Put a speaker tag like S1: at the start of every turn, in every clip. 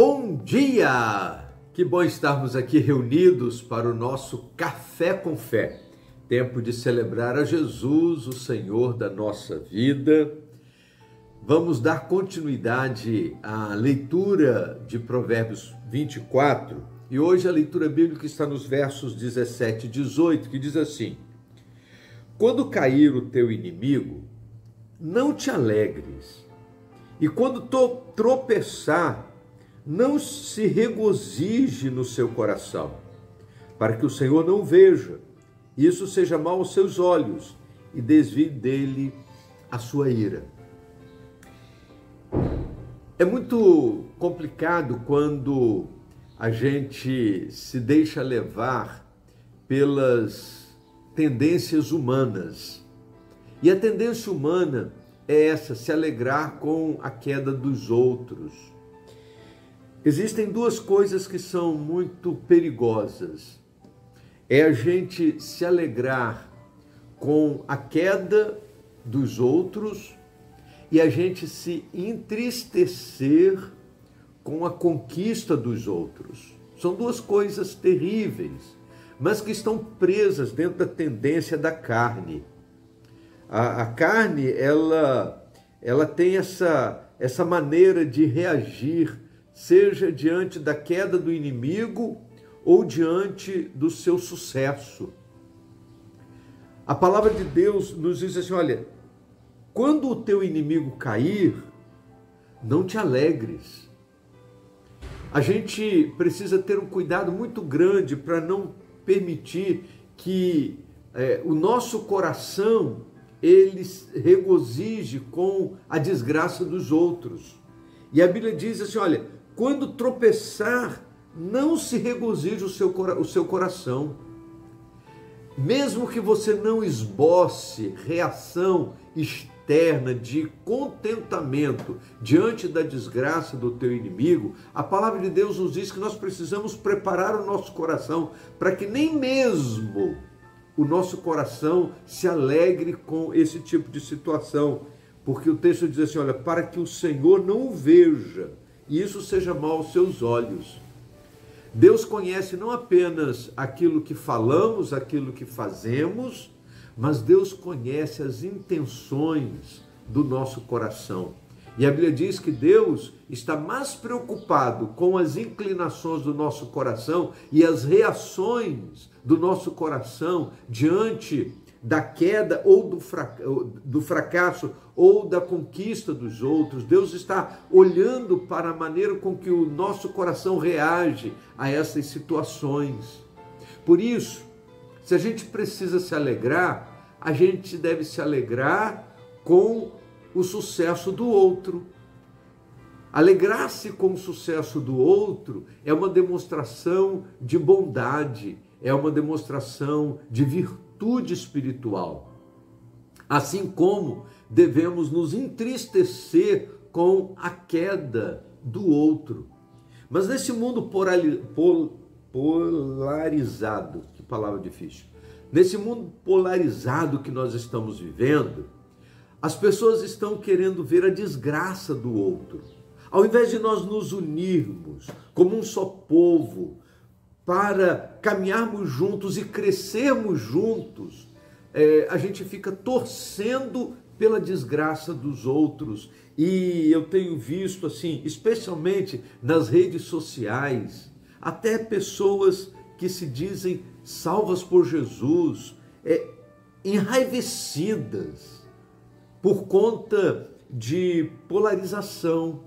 S1: Bom dia! Que bom estarmos aqui reunidos para o nosso Café com Fé. Tempo de celebrar a Jesus, o Senhor da nossa vida. Vamos dar continuidade à leitura de Provérbios 24. E hoje a leitura bíblica está nos versos 17 e 18, que diz assim: Quando cair o teu inimigo, não te alegres, e quando tropeçar, não se regozije no seu coração, para que o Senhor não veja, isso seja mal aos seus olhos, e desvie dele a sua ira. É muito complicado quando a gente se deixa levar pelas tendências humanas. E a tendência humana é essa, se alegrar com a queda dos outros. Existem duas coisas que são muito perigosas. É a gente se alegrar com a queda dos outros e a gente se entristecer com a conquista dos outros. São duas coisas terríveis, mas que estão presas dentro da tendência da carne. A carne, ela tem essa maneira de reagir, seja diante da queda do inimigo ou diante do seu sucesso. A palavra de Deus nos diz assim, olha, quando o teu inimigo cair, não te alegres. A gente precisa ter um cuidado muito grande para não permitir que o nosso coração ele regozije com a desgraça dos outros. E a Bíblia diz assim, olha, quando tropeçar, não se regozije o seu coração. Mesmo que você não esboce reação externa de contentamento diante da desgraça do teu inimigo, a palavra de Deus nos diz que nós precisamos preparar o nosso coração para que nem mesmo o nosso coração se alegre com esse tipo de situação. Porque o texto diz assim, olha, para que o Senhor não o veja e isso seja mal aos seus olhos. Deus conhece não apenas aquilo que falamos, aquilo que fazemos, mas Deus conhece as intenções do nosso coração. E a Bíblia diz que Deus está mais preocupado com as inclinações do nosso coração e as reações do nosso coração diante da queda ou do fracasso ou da conquista dos outros. Deus está olhando para a maneira com que o nosso coração reage a essas situações. Por isso, se a gente precisa se alegrar, a gente deve se alegrar com o sucesso do outro. Alegrar-se com o sucesso do outro é uma demonstração de bondade, é uma demonstração de virtude espiritual. Assim como devemos nos entristecer com a queda do outro. Mas nesse mundo polarizado, que palavra difícil, nesse mundo polarizado que nós estamos vivendo, as pessoas estão querendo ver a desgraça do outro. Ao invés de nós nos unirmos como um só povo, para caminharmos juntos e crescermos juntos, a gente fica torcendo pela desgraça dos outros. E eu tenho visto, assim, especialmente nas redes sociais, até pessoas que se dizem salvas por Jesus, enraivecidas por conta de polarização,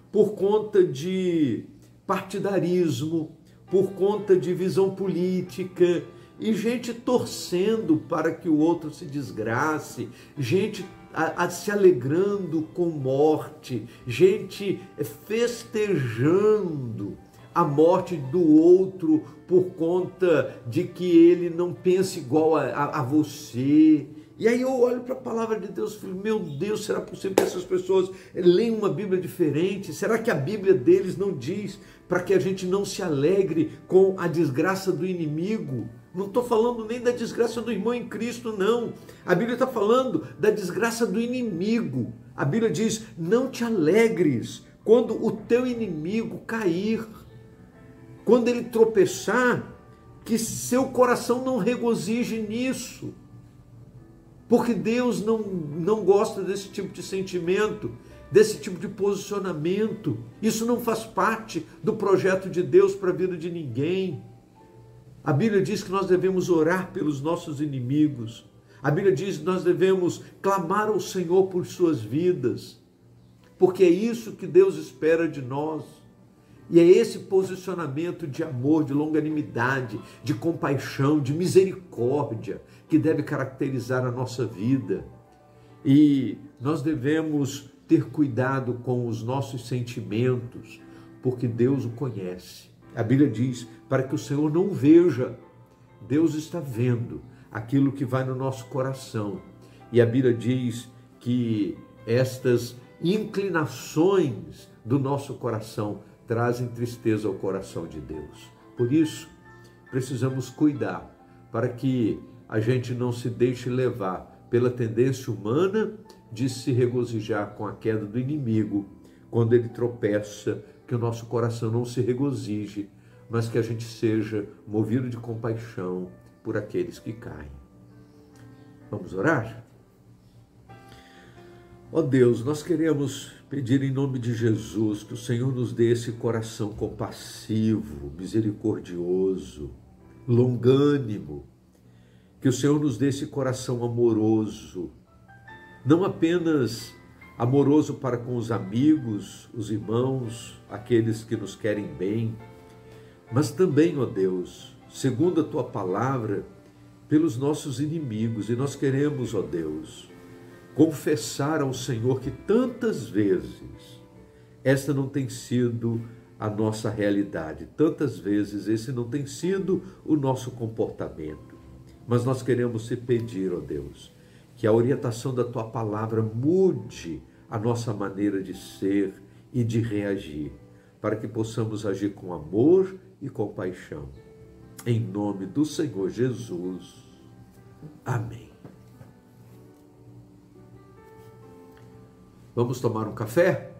S1: por conta de partidarismo, por conta de visão política, e gente torcendo para que o outro se desgrace, gente se alegrando com morte, gente festejando a morte do outro por conta de que ele não pensa igual a você. E aí eu olho para a palavra de Deus e falo, meu Deus, será possível que essas pessoas leem uma Bíblia diferente? Será que a Bíblia deles não diz para que a gente não se alegre com a desgraça do inimigo? Não estou falando nem da desgraça do irmão em Cristo, não. A Bíblia está falando da desgraça do inimigo. A Bíblia diz, não te alegres quando o teu inimigo cair, quando ele tropeçar, que seu coração não regozije nisso, porque Deus não gosta desse tipo de sentimento, desse tipo de posicionamento. Isso não faz parte do projeto de Deus para a vida de ninguém. A Bíblia diz que nós devemos orar pelos nossos inimigos. A Bíblia diz que nós devemos clamar ao Senhor por suas vidas, porque é isso que Deus espera de nós. E é esse posicionamento de amor, de longanimidade, de compaixão, de misericórdia que deve caracterizar a nossa vida. E nós devemos ter cuidado com os nossos sentimentos, porque Deus o conhece. A Bíblia diz, para que o Senhor não veja, Deus está vendo aquilo que vai no nosso coração. E a Bíblia diz que estas inclinações do nosso coração trazem tristeza ao coração de Deus. Por isso, precisamos cuidar para que a gente não se deixe levar pela tendência humana de se regozijar com a queda do inimigo, quando ele tropeça, que o nosso coração não se regozije, mas que a gente seja movido de compaixão por aqueles que caem. Vamos orar? Ó Deus, nós queremos pedir em nome de Jesus que o Senhor nos dê esse coração compassivo, misericordioso, longânimo, que o Senhor nos dê esse coração amoroso, não apenas amoroso para com os amigos, os irmãos, aqueles que nos querem bem, mas também, ó Deus, segundo a Tua palavra, pelos nossos inimigos. E nós queremos, ó Deus, confessar ao Senhor que tantas vezes esta não tem sido a nossa realidade, tantas vezes esse não tem sido o nosso comportamento. Mas nós queremos te pedir, ó Deus, que a orientação da Tua palavra mude a nossa maneira de ser e de reagir, para que possamos agir com amor e compaixão. Em nome do Senhor Jesus. Amém. Vamos tomar um café?